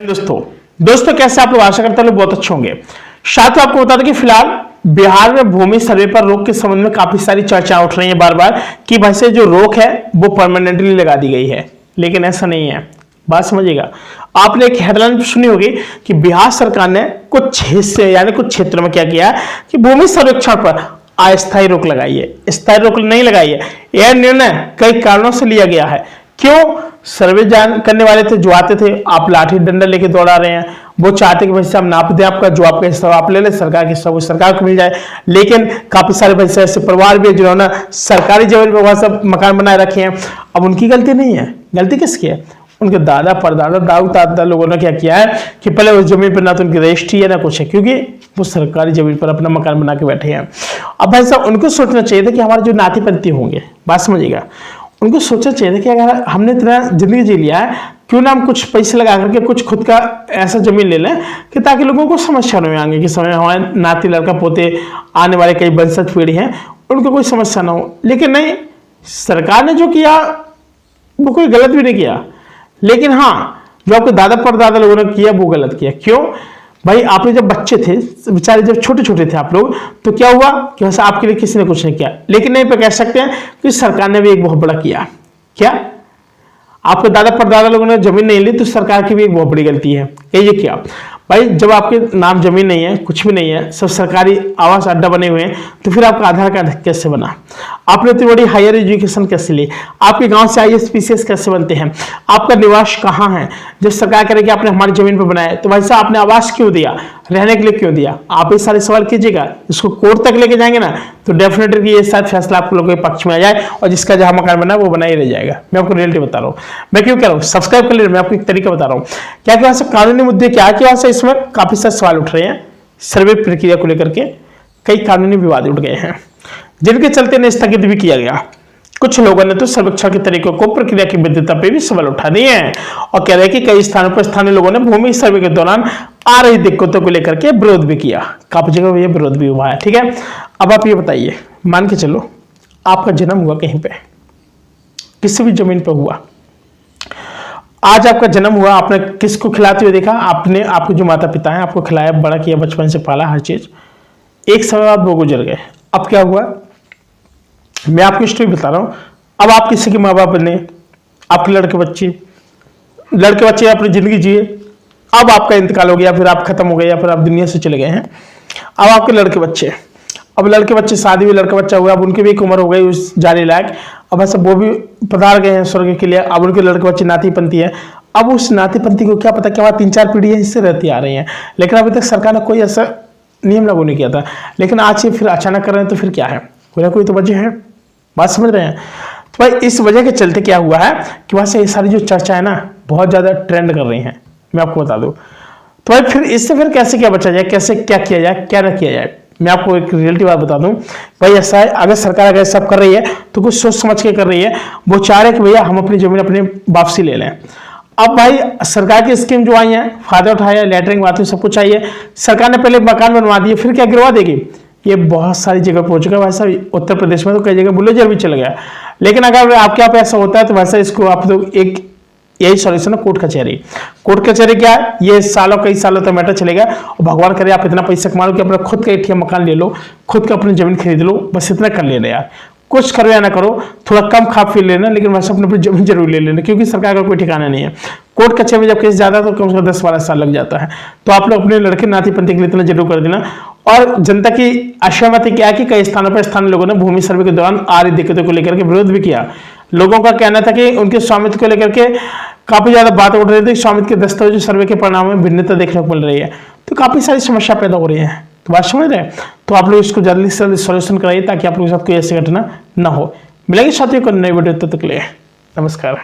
दोस्तों कैसे आप लोग, आशा करते हैं लोग बहुत अच्छे होंगे। साथ आपको बता दें कि फिलहाल बिहार में भूमि सर्वे पर रोक के संबंध में काफी सारी चर्चा उठ रही है बार बार कि भाई से जो रोक है वो परमानेंटली लगा दी गई है, लेकिन ऐसा नहीं है। बात समझिएगा। आपने एक हेडलाइन सुनी होगी कि बिहार सरकार ने कुछ हिस्से यानी कुछ क्षेत्रों में क्या किया कि भूमि सर्वेक्षण पर अस्थायी रोक लगाई है। स्थायी रोक नहीं लगाई है, यह निर्णय कई कारणों से लिया गया है। क्यों? सर्वे करने वाले थे जो आते थे, आप लाठी डंडा लेके दौड़ा रहे हैं, वो चाहते कि वैसे हम नाप दें आपका, जो आपका हिस्सा आप ले लें, सरकार के हिस्सा वो सरकार को मिल जाए। लेकिन काफी सारे वैसे ऐसे परिवार भी जिन्होंने सरकारी जमीन पर वहां सब मकान बनाए रखे हैं। अब उनकी गलती नहीं है, गलती किसकी है? उनके दादा परदादा दाऊ दादा लोगों ने क्या किया है कि पहले उस जमीन पर ना तो उनकी रजिस्ट्री है ना कुछ है, क्योंकि वो सरकारी जमीन पर अपना मकान बना के बैठे हैं। अब भाई साहब उनको सोचना चाहिए था कि हमारे जो नाती पंथी होंगे, बात समझिएगा, उनको सोचना चाहिए था कि अगर हमने इतना जिंदगी जी लिया है, क्यों ना हम कुछ पैसे लगा करके कुछ खुद का ऐसा जमीन ले लें कि ताकि लोगों को समस्या नहीं आगे कि समय हमारे नाती लड़का पोते आने वाले कई वंशज पीढ़ी हैं उनको कोई समस्या ना हो। लेकिन नहीं, सरकार ने जो किया वो कोई गलत भी नहीं किया, लेकिन हाँ जो आपके दादा परदादा लोगों ने किया वो गलत किया। क्यों भाई? आपने जब बच्चे थे बेचारे, जब छोटे छोटे थे आप लोग, तो क्या हुआ कि वैसे आपके लिए किसी ने कुछ नहीं किया। लेकिन नहीं पे कह सकते हैं कि सरकार ने भी एक बहुत बड़ा किया। क्या आपके दादा परदादा लोगों ने जमीन नहीं ली तो सरकार की भी एक बहुत बड़ी गलती है। ये क्या भाई, जब आपके नाम जमीन नहीं है, कुछ भी नहीं है, सब सरकारी आवास अड्डा बने हुए हैं, तो फिर आपका आधार कार्ड कैसे बना? आपने इतनी बड़ी हायर एजुकेशन कैसे ली? आपके गांव से IAS PCS कैसे बनते हैं? आपका निवास कहाँ है? जब सरकार करे कि आपने हमारी जमीन पर बनाया, तो भाई साहब आपने आवास क्यों दिया, रहने के लिए क्यों दिया? आप ये सारे सवाल कीजिएगा। इसको कोर्ट तक लेके जाएंगे ना तो डेफिनेटली ये शायद फैसला आप लोगों के पक्ष में आ जाए और जिसका जहां मकान बना वो बना ही रह जाएगा। मैं आपको रियलिटी बता रहा हूँ। मैं क्यों कह रहा हूँ, सब्सक्राइब कर लीजिए। मैं आपको एक तरीका बता रहा हूँ क्या क्या कानूनी मुद्दे क्या क्या से इसमें काफी सारे सवाल उठ रहे हैं। सर्वे प्रक्रिया को लेकर के कई कानूनी विवाद उठ गए हैं, जिनके चलते इन्हें स्थगित भी किया गया। कुछ लोगों ने तो सर्वेक्षण के तरीकों को, प्रक्रिया की वैधता पे भी सवाल उठा दिए हैं और कह रहे हैं कि कई स्थानों पर स्थानीय लोगों ने भूमि सर्वे के दौरान आ रही दिक्कतों को लेकर के विरोध भी किया। काफी जगह ये विरोध भी हुआ है। ठीक है, अब आप ये बताइए, मान के चलो आपका जन्म हुआ कहीं पे, किसी भी जमीन पर हुआ, आज आपका जन्म हुआ, आपने किसको खिलाते हुए देखा? आपने, आपके जो माता पिता हैं आपको खिलाया, बड़ा किया, बचपन से पाला, हर चीज। एक समय बाद वो गुजर गए। अब क्या हुआ? मैं आपकी स्टोरी बता रहा हूं। अब आप किसी के माँ बाप बने, आपके लड़के बच्चे अपनी जिंदगी जिए, अब आपका इंतकाल हो गया, फिर आप खत्म हो गए या फिर आप दुनिया से चले गए हैं। अब आपके लड़के बच्चे शादी हुई, लड़का बच्चा हुआ, अब उनकी भी एक उम्र हो गई उस जाने लायक, अब ऐसा वो भी पधार गए हैं स्वर्ग के लिए। अब उनके लड़के बच्चे नाती पंथी है। अब उस नाती पंथी को क्या पता, क्या वहां 3-4 पीढ़ियां इससे रहती आ रही हैं, लेकिन अभी तक सरकार ने कोई ऐसा नियम लागू नहीं किया था। लेकिन आज ये फिर अचानक कर रहे हैं, तो फिर क्या है? कोई ना कोई तो वजह है। बात समझ रहे हैं? तो भाई इस वजह के चलते क्या हुआ है कि वहां से ये सारी जो चर्चा है ना बहुत ज्यादा ट्रेंड कर रही है। मैं आपको बता दूं, तो भाई फिर इससे फिर कैसे क्या बचा जाए, कैसे क्या किया जाए, क्या ना किया जाए। मैं आपको एक रियलिटी बात बता दूं भाई, ऐसा है अगर सरकार अगर सब कर रही है तो कुछ सोच समझ के कर रही है। वो चाह रहे कि भैया हम अपनी जमीन अपने वापसी ले लें। अब भाई सरकार की स्कीम जो आई है, फायदा उठाया, लैटरिंग बाथरूम सब कुछ चाहिए, सरकार ने पहले मकान बनवा दिए, फिर क्या गिरवा देगी? ये बहुत सारी जगह पहुंच चुका है। वैसा उत्तर प्रदेश में तो कई जगह बुलडोजर भी चल गया। लेकिन अगर आपके यहाँ पे ऐसा होता है तो वैसा इसको आप लोग एक यही सॉल्यूशन है, कोर्ट कचहरी क्या है, ये कई सालों तक मैटर चलेगा। और भगवान करे आप इतना पैसा कमा लो कि अपना खुद का एटीएम मकान ले लो, खुद का अपनी जमीन खरीद लो, बस इतना कर लेना यार। कुछ करो या ना करो, थोड़ा कम खा पी लेना, लेकिन वैसे अपनी जमीन जरूर ले लेना, क्योंकि सरकार का कोई ठिकाना नहीं है। कोर्ट कचहरी में जब केस जाता है तो कम से कम 10-12 साल लग जाता है। तो आप लोग अपने लड़के नाती पंथी के लिए इतना जरूर कर देना। और जनता की असहमति क्या है कि कई स्थानों पर स्थानीय लोगों ने भूमि सर्वे के दौरान आ रही दिक्कतों को लेकर के विरोध भी किया। लोगों का कहना था कि उनके स्वामित्व को लेकर के काफी ज्यादा बात उठ रही थी। स्वामित्व के दस्तावेज सर्वे के परिणाम में भिन्नता देखने को मिल रही है, तो काफी सारी समस्या पैदा हो रही है। तो बात समझ रहे हैं? तो आप लोग इसको जल्दी से जल्दी सॉल्यूशन कराइए ताकि आप लोगों के साथ कोई ऐसी घटना न हो। मिलेंगे साथियों को नई वीडियो, तब तक के लिए नमस्कार।